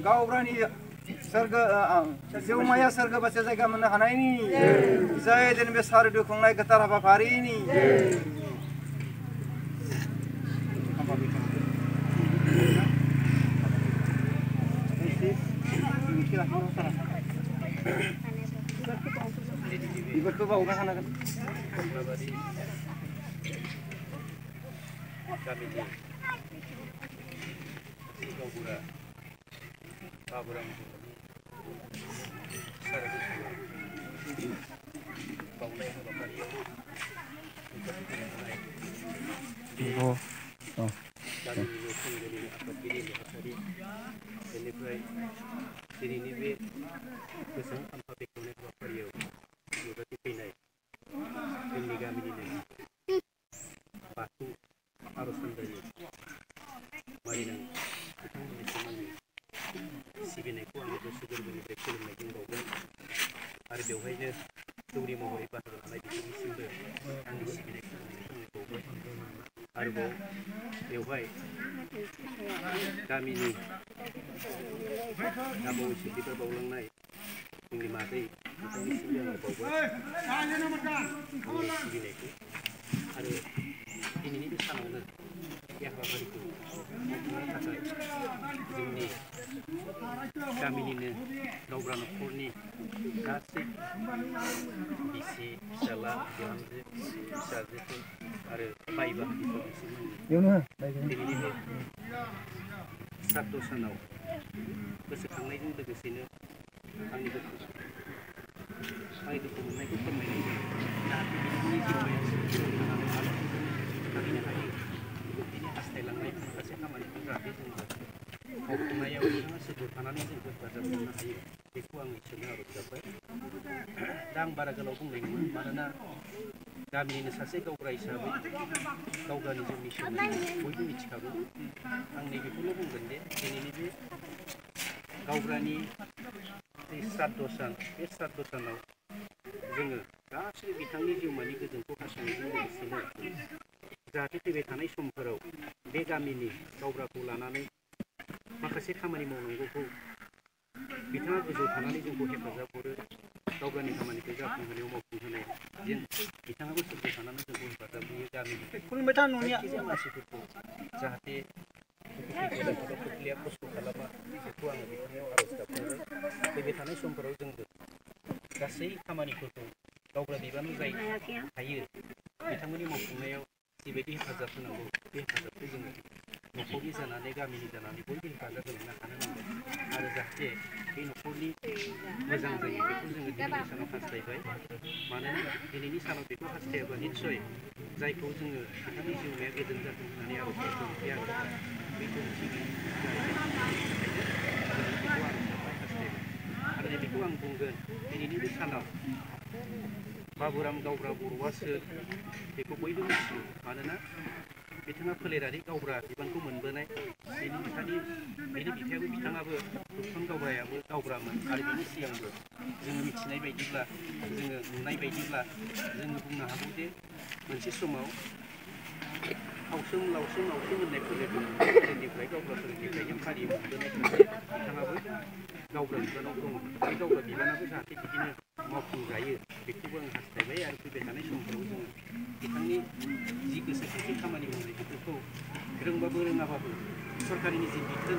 गावब्रानि जिउमाया सोरगो बासे जायगा मोननो हानायनि जाय दिन बे सारदु खुंनाय गोथार हाबाफारिनि बिबारखौ बावनो हानांगोन सिबिनायखौ आं गोसो गोरबोनिफ्राय खुलुमनायजों बावगोन आरो बेवहायनो दौरि महरै बाहागो लानाय बिथांनिसिमबो आंनि सिबिनायखौ बावगोन आरोबाव बेवहाय गामिनि आबावैसो बिबार बावलांनाय जोंनि मादै बिथांनिसिमबो आङो बावगोन आंनि सिबिनायखौ आरो दिनैनि बे सानावनो बे हाबाफारिखौ मावफुंनो थाखाय जोंनि गामिनिनो गावग्रा न'खरनि गासै बिसि फिसाला बिहामजो फिसाजोफोर आरो बाय बाहागिफोरनिसिम दिनैनि बे साद्द' सानाव गोसोखांनायजों लोगोसेनो आंनि दुखु मोननायखौ फोरमायनाय जाहाथे बिथांनि जिउमाया थाहैनो हायो बेनि हास्थायलांनाय माखासे खामानिखौ जाहाथे जोङो मावफुंनायाव बिथाङा सोरगोआव थानानै जोंखौ हेफाजाब खालामनो हायो बेखौ आं इसोरनो आर'ज गाबबाय दा आं आं बारा गोलाव बुंनाय नङा मानोना गामिनिनो सासे गावग्रा हिसाबै गावगानि जिउनि सोमोन्दै बयबो मिथिखागौ आं नैबेखौल' बुंगोन दे दिनैनि बे गावग्रानि श्राद्ध सान बे श्राद्ध सानाव जोङो गासैबो बिथांनि जिउमानि गोजोनखौ हास्थायनायजों लोगोसेनो जाहाथे फैबाय थानाय समफोराव बे गामिनि गावग्राखौ लानानै माखासे खामानि मावनांगौखौ बिथाङा गोजौआव थानानै जोंखौ हेफाजाब हरो गावगानि खामानिखौ जाफुंहोनायाव मावफुंहोनायाव जेन बिथाङाबो सोरजिनो थानानै जोंखौ हेफाजाब होयो गामिनि जायखिजाया मानसिफोरखौ जाहाथे खोख्लैया खस्थ' खालामा बेखौ आङो बिथांनियाव आर'ज गाबहरो फैबाय थानाय समफोराव जोंबो गासै खामानिफोरखौ गावग्रा बिबानाव जाय हायो बिथांमोननि मावफुंनायाव जिबायदि हेफाजाब होनांगौ बे हेफाजाबखौ जोङो न'खरनि जानानै गामिनि जानानै बयबो हेफाजाब होलांनो हानो नांगोन आरो जाहाथे बे न'खरनि मोजां जायो बेखौ जोङो दिनैनि सानाव हास्थायबाय मानोना दिनैनि सानाव बेखौ हास्थायाबा निस्सय जायखौ जोङो बिथांनि जिउमाया गोजोन जाथों होननानै आर'ज गाबदों बे आर'जआ बेखौ हास्थायबाय आरो बेखौ आं बुंगोन दिनैनि बे सानाव बाबुराम गावग्रा बर'आ सोर बेखौ बयबो मिथियो मानोना बिथाङा फोलेरारि गावग्रा बिबानखौ मोनबोनाय बेनि बिफायाबो बिथाङाबो रुपसां गावग्रायाबो गावग्रामोन आरो बेनि सिगांबो जोङो मिथिनाय बायदिब्ला जोङो नुनाय बायदिब्ला जोङो बुंनो हागौ जे मोनसे समाव आवसोम लावसोम होननाय फोलेर दंमोन फोलेरनिफ्राय गावग्रा फोलेरनिफ्रायनो फारि मोनबोनाय सासे बिथाङाबो गावग्रा बिबानाव दङ बे गावग्रा बिबानाबो जाहाथे बिदिनो मावफुंजायो बेखौबो आं हास्थायबाय आरो फैबाय थानाय समफोराव जोङो बिथांनि जि गोसोखांथि खामानि मावनाय बेफोरखौ रोंबाबो रोङाबाबो सरकारनि जि बिथोन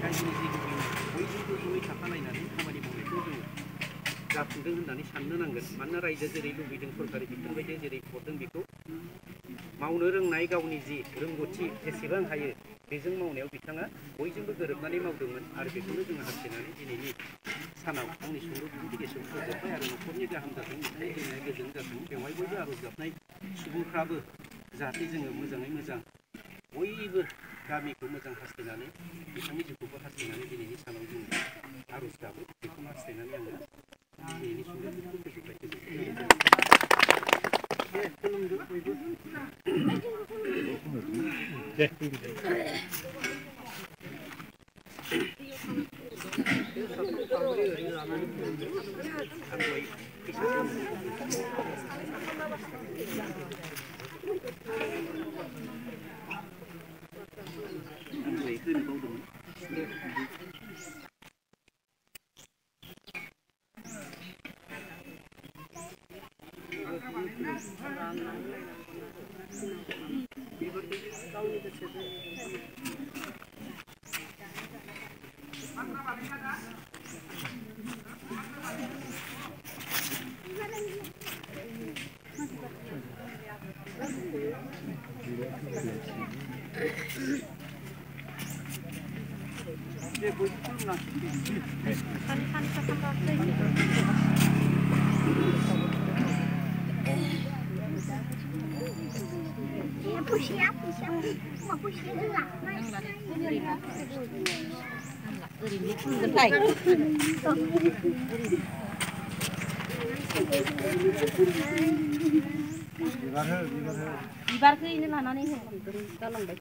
रायजोनि जि लुबैनाय बयजोंबो जयै थाफालायनानै खामानि मावनायखौ जोङो जाफुंदों होननानै साननो नांगोन मानोना रायजोआ जेरै लुबैदों सरकारि बिथोन बायदि जेरै हरदों बेखौ मावनो रोंनाय गावनि जि रोंगौथि जेसेबां हायो बेजों मावनायाव बिथाङा बयजोंबो गोरोबनानै मावदोंमोन आरो बेखौनो जोङो हास्थायनानै दिनैनि सानाव आंनि सुंद' बिबुंथि गेसेयाव फोजोबबाय आरो न'खरनि गाहाम जाथों बिथांनि जिउमाया गोजोन जाथों बेवहाय बयबो आर'ज गाबनाय सुबुंफ्राबो जाहाथे जोङो मोजाङै मोजां बयबो गामिखौ मोजां हास्थायनानै बिथांनि जिउखौबो हास्थायनानै दिनैनि सानाव जोङो आर'ज गाबो बेखौनो हास्थायनानै आङो दिनैनि सुंद' बिबुंथिखौ फोजोबबाय खुलुमदो बयबो बिबारखौ लानानै गालांबाय